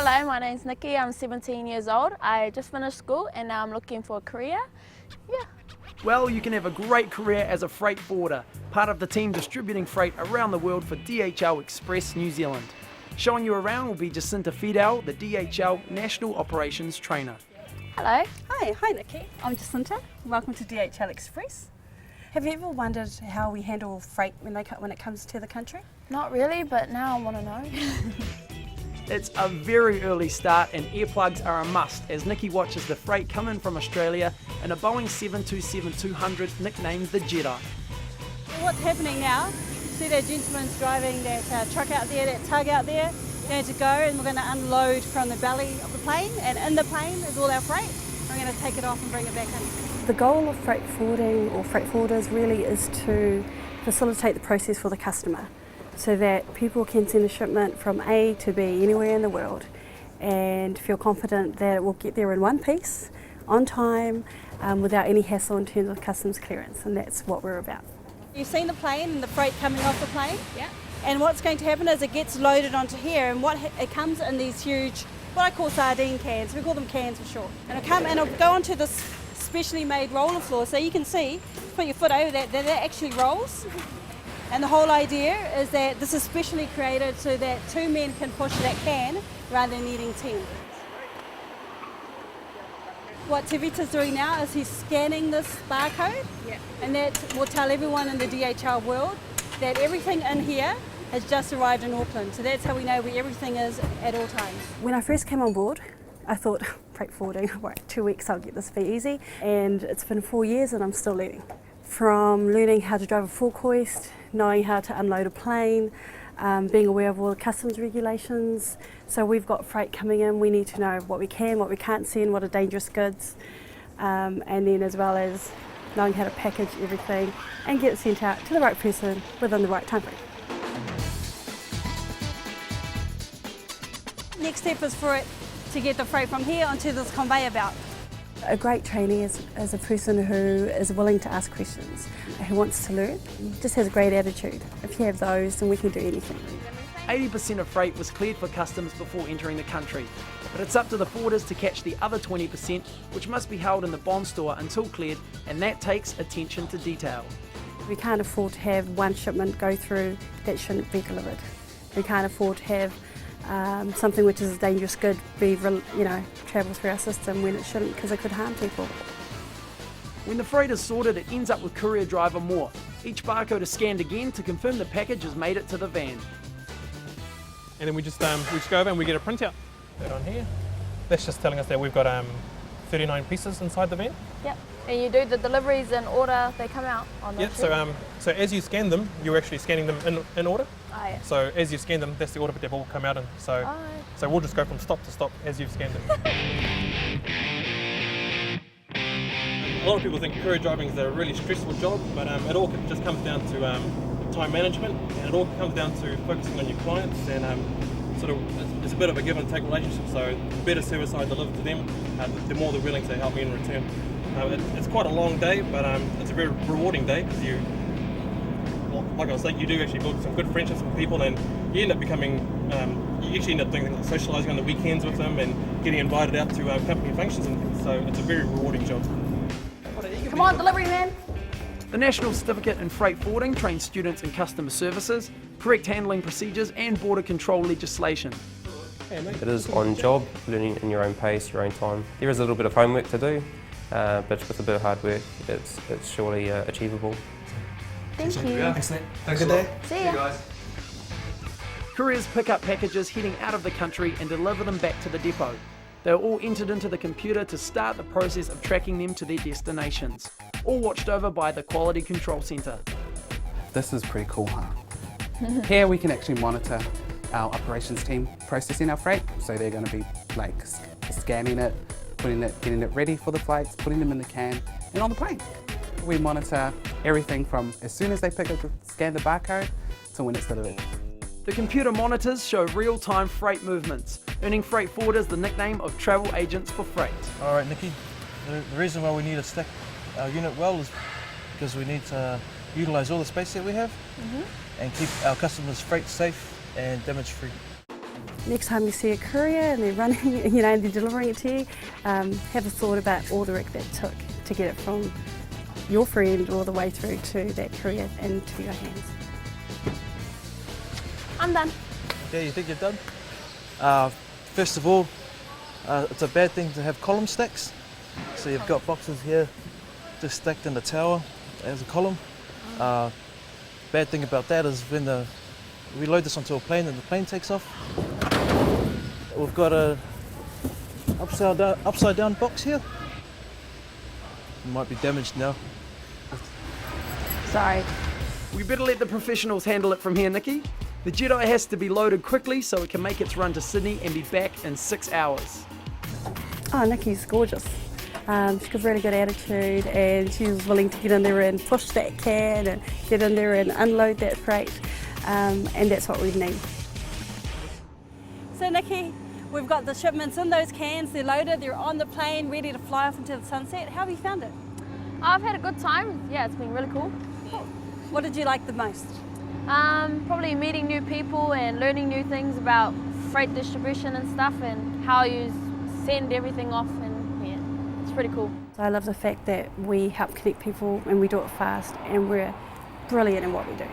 Hello, my name's Nikki. I'm 17 years old. I just finished school and now I'm looking for a career. Yeah. Well, you can have a great career as a freight forwarder, part of the team distributing freight around the world for DHL Express New Zealand. Showing you around will be Jacinta Fidel, the DHL National Operations Trainer. Hello. Hi Nikki. I'm Jacinta. Welcome to DHL Express. Have you ever wondered how we handle freight when it comes to the country? Not really, but now I want to know. It's a very early start and earplugs are a must as Nikki watches the freight come in from Australia in a Boeing 727-200 nicknamed the Jedi. What's happening now? See that gentleman's driving that truck out there, that tug out there, going to go, and we're going to unload from the belly of the plane, and in the plane is all our freight. We're going to take it off and bring it back in. The goal of freight forwarding or freight forwarders really is to facilitate the process for the customer, so that people can send a shipment from A to B anywhere in the world and feel confident that it will get there in one piece, on time, without any hassle in terms of customs clearance, and that's what we're about. You've seen the plane and the freight coming off the plane? Yeah. And what's going to happen is it gets loaded onto here, and it comes in these huge, what I call sardine cans. We call them cans for short. And it'll go onto this specially made roller floor, so you can see, put your foot over that actually rolls. And the whole idea is that this is specially created so that 2 men can push that can rather than needing 10. What Tevita's doing now is he's scanning this barcode, and that will tell everyone in the DHL world that everything in here has just arrived in Auckland. So that's how we know where everything is at all times. When I first came on board, I thought, freight forwarding, right, 2 weeks I'll get this be easy. And it's been 4 years and I'm still learning. From learning how to drive a fork hoist, knowing how to unload a plane, being aware of all the customs regulations. So we've got freight coming in, we need to know what we can, what we can't send, what are dangerous goods, and then as well as knowing how to package everything and get it sent out to the right person within the right time frame. Next step is for it to get the freight from here onto this conveyor belt. A great trainee is a person who is willing to ask questions, who wants to learn, just has a great attitude. If you have those, then we can do anything. 80% of freight was cleared for customs before entering the country, but it's up to the forwarders to catch the other 20%, which must be held in the bond store until cleared, and that takes attention to detail. We can't afford to have one shipment go through that shouldn't be delivered. We can't afford to have something which is a dangerous good travel through our system when it shouldn't, because it could harm people. When the freight is sorted, it ends up with courier driver more. Each barcode is scanned again to confirm the package has made it to the van. And then we just go over and we get a printout. That on here. That's just telling us that we've got 39 pieces inside the van. Yep. And you do the deliveries in order they come out on the Yep. So as you scan them, you're actually scanning them in order. Oh, yeah. So as you scan them, that's the order they've all come out in. So we'll just go from stop to stop as you've scanned it. A lot of people think courier driving is a really stressful job, but it all just comes down to time management, and it all comes down to focusing on your clients, and it's a bit of a give and take relationship. So the better service I deliver to them, the more they're willing to help me in return. It's quite a long day, but it's a very rewarding day because like I was saying, you do actually build some good friendships with people, and you end up becoming, you actually end up doing things like socialising on the weekends with them and getting invited out to company functions and things. So it's a very rewarding job. Come on, delivery man. The National Certificate in Freight Forwarding trains students in customer services, correct handling procedures and border control legislation. It is on job, learning in your own pace, your own time. There is a little bit of homework to do, but with a bit of hard work, it's surely achievable. Thank you. Excellent. Have a good day. See ya. guys. Couriers pick up packages heading out of the country and deliver them back to the depot. They are all entered into the computer to start the process of tracking them to their destinations, all watched over by the Quality Control Centre. This is pretty cool, huh? Here we can actually monitor our operations team processing our freight, so they're going to be like scanning it, getting it ready for the flights, putting them in the can and on the plane. We monitor everything from as soon as they scan the barcode to when it's delivered. The computer monitors show real-time freight movements, earning freight forwarders the nickname of travel agents for freight. All right, Nikki, the reason why we need to stack our unit well is because we need to utilise all the space that we have and keep our customers' freight safe and damage-free. next time you see a courier and they're running, and they're delivering it to you, have a thought about all the work that took to get it from your friend all the way through to that courier and to your hands. I'm done. Yeah, you think you're done? First of all, it's a bad thing to have column stacks. So you've got boxes here just stacked in the tower as a column. Bad thing about that is when we load this onto a plane and the plane takes off, we've got a upside down box here. It might be damaged now. Sorry. We better let the professionals handle it from here, Nikki. The Jedi has to be loaded quickly so it can make its run to Sydney and be back in 6 hours. Oh, Nikki's gorgeous. She's got a really good attitude, and she's willing to get in there and push that can and get in there and unload that freight, and that's what we need. So Nikki, we've got the shipments in those cans, they're loaded, they're on the plane, ready to fly off into the sunset. How have you found it? I've had a good time. Yeah, it's been really cool. What did you like the most? Probably meeting new people and learning new things about freight distribution and stuff, and how you send everything off, and yeah, it's pretty cool. I love the fact that we help connect people and we do it fast, and we're brilliant in what we do.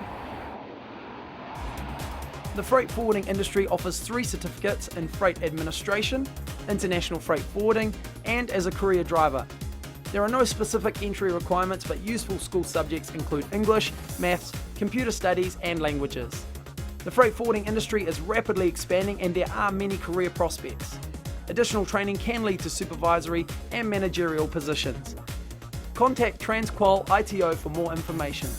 The freight forwarding industry offers 3 certificates in freight administration, international freight forwarding, and as a courier driver. There are no specific entry requirements, but useful school subjects include English, maths, computer studies, and languages. The freight forwarding industry is rapidly expanding, and there are many career prospects. Additional training can lead to supervisory and managerial positions. Contact Transqual ITO for more information.